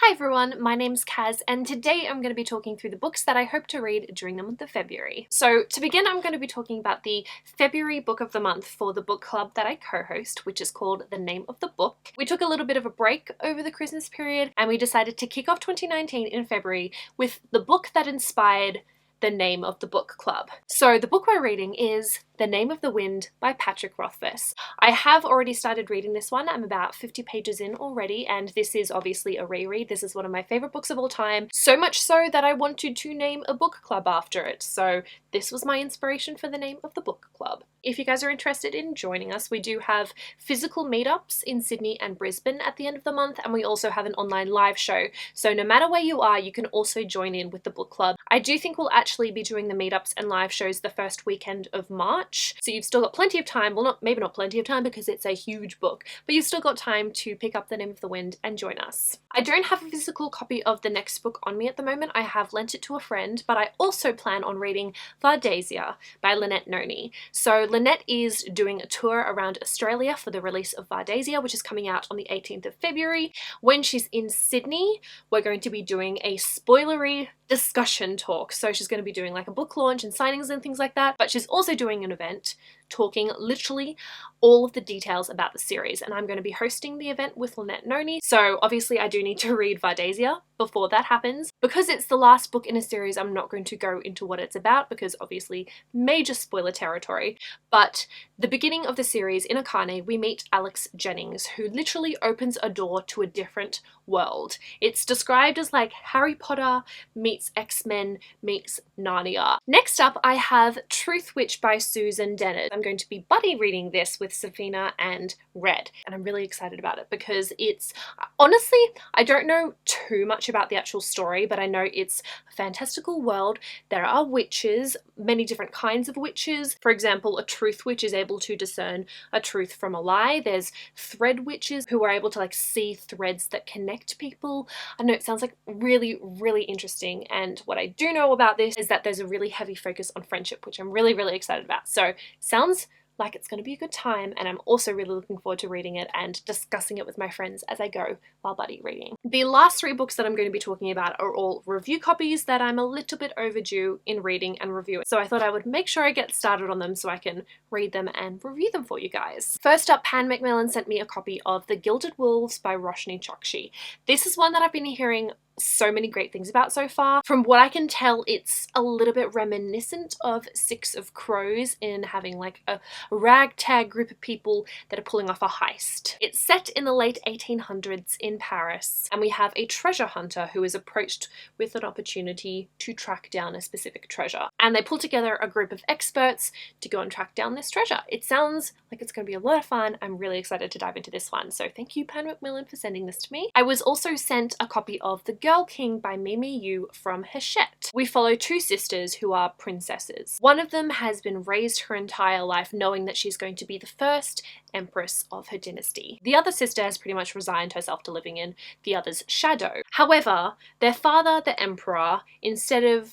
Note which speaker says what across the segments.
Speaker 1: Hi everyone, my name's Kaz and today I'm going to be talking through the books that I hope to read during the month of February. So to begin, I'm going to be talking about the February book of the month for the book club that I co-host, which is called The Name of the Book. We took a little bit of a break over the Christmas period and we decided to kick off 2019 in February with the book that inspired the name of the book club. So the book we're reading is The Name of the Wind by Patrick Rothfuss. I have already started reading this one. I'm about 50 pages in already, and this is obviously a reread. This is one of my favorite books of all time, so much so that I wanted to name a book club after it. So this was my inspiration for the name of the book club. If you guys are interested in joining us, we do have physical meetups in Sydney and Brisbane at the end of the month, and we also have an online live show. So no matter where you are, you can also join in with the book club. I do think we'll actually be doing the meetups and live shows the first weekend of March. So you've still got plenty of time, well maybe not plenty of time because it's a huge book, but you've still got time to pick up The Name of the Wind and join us. I don't have a physical copy of the next book on me at the moment. I have lent it to a friend, but I also plan on reading Vardasia by Lynette Noni. So Lynette is doing a tour around Australia for the release of Vardasia, which is coming out on the 18th of February. When she's in Sydney, we're going to be doing a spoilery discussion talk. So she's going to be doing like a book launch and signings and things like that, but she's also doing an event talking literally all of the details about the series, and I'm going to be hosting the event with Lynette Noni. So obviously I do need to read Vardasia before that happens. Because it's the last book in a series, I'm not going to go into what it's about because obviously major spoiler territory, but the beginning of the series, in Akane, we meet Alex Jennings, who literally opens a door to a different world. It's described as like Harry Potter meets X-Men meets Narnia. Next up, I have Truth Witch by Susan Dennett. I'm going to be buddy reading this with Safina and Red, and I'm really excited about it because it's, honestly, I don't know too much about the actual story, but I know it's a fantastical world. There are witches, many different kinds of witches. For example, a truth witch is able to discern a truth from a lie. There's thread witches who are able to like see threads that connect people. I know it sounds like really, really interesting, and what I do know about this is that there's a really heavy focus on friendship, which I'm really, really excited about. So sounds like it's going to be a good time, and I'm also really looking forward to reading it and discussing it with my friends as I go while buddy reading. The last three books that I'm going to be talking about are all review copies that I'm a little bit overdue in reading and reviewing. So I thought I would make sure I get started on them so I can read them and review them for you guys. First up, Pan Macmillan sent me a copy of The Gilded Wolves by Roshni Chokshi. This is one that I've been hearing so many great things about so far. From what I can tell, it's a little bit reminiscent of Six of Crows in having like a ragtag group of people that are pulling off a heist. It's set in the late 1800s in Paris, and we have a treasure hunter who is approached with an opportunity to track down a specific treasure, and they pull together a group of experts to go and track down this treasure. It sounds like it's going to be a lot of fun. I'm really excited to dive into this one, so thank you, Pan Macmillan, for sending this to me. I was also sent a copy of The Girl King by Mimi Yu from Hachette. We follow two sisters who are princesses. One of them has been raised her entire life knowing that she's going to be the first empress of her dynasty. The other sister has pretty much resigned herself to living in the other's shadow. However, their father, the emperor, instead of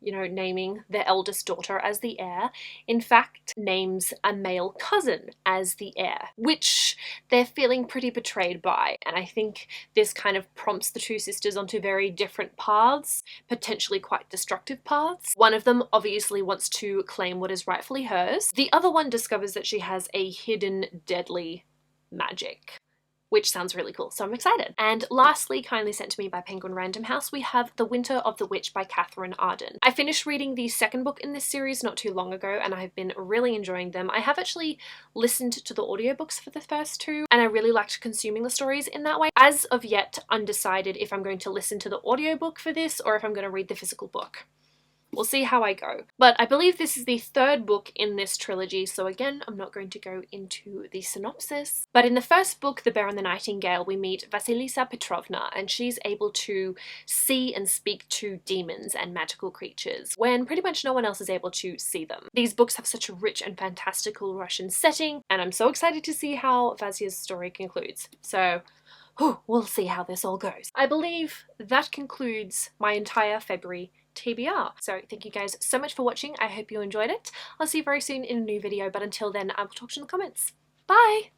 Speaker 1: naming their eldest daughter as the heir, in fact names a male cousin as the heir, which they're feeling pretty betrayed by. And I think this kind of prompts the two sisters onto very different paths, potentially quite destructive paths. One of them obviously wants to claim what is rightfully hers. The other one discovers that she has a hidden deadly magic, which sounds really cool, so I'm excited. And lastly, kindly sent to me by Penguin Random House, we have The Winter of the Witch by Catherine Arden. I finished reading the second book in this series not too long ago, and I've been really enjoying them. I have actually listened to the audiobooks for the first two, and I really liked consuming the stories in that way. As of yet, undecided if I'm going to listen to the audiobook for this or if I'm going to read the physical book. We'll see how I go. But I believe this is the third book in this trilogy, so again, I'm not going to go into the synopsis. But in the first book, The Bear and the Nightingale, we meet Vasilisa Petrovna, and she's able to see and speak to demons and magical creatures when pretty much no one else is able to see them. These books have such a rich and fantastical Russian setting, and I'm so excited to see how Vasia's story concludes. So we'll see how this all goes. I believe that concludes my entire February TBR. So thank you guys so much for watching. I hope you enjoyed it. I'll see you very soon in a new video, but until then, I will talk to you in the comments. Bye!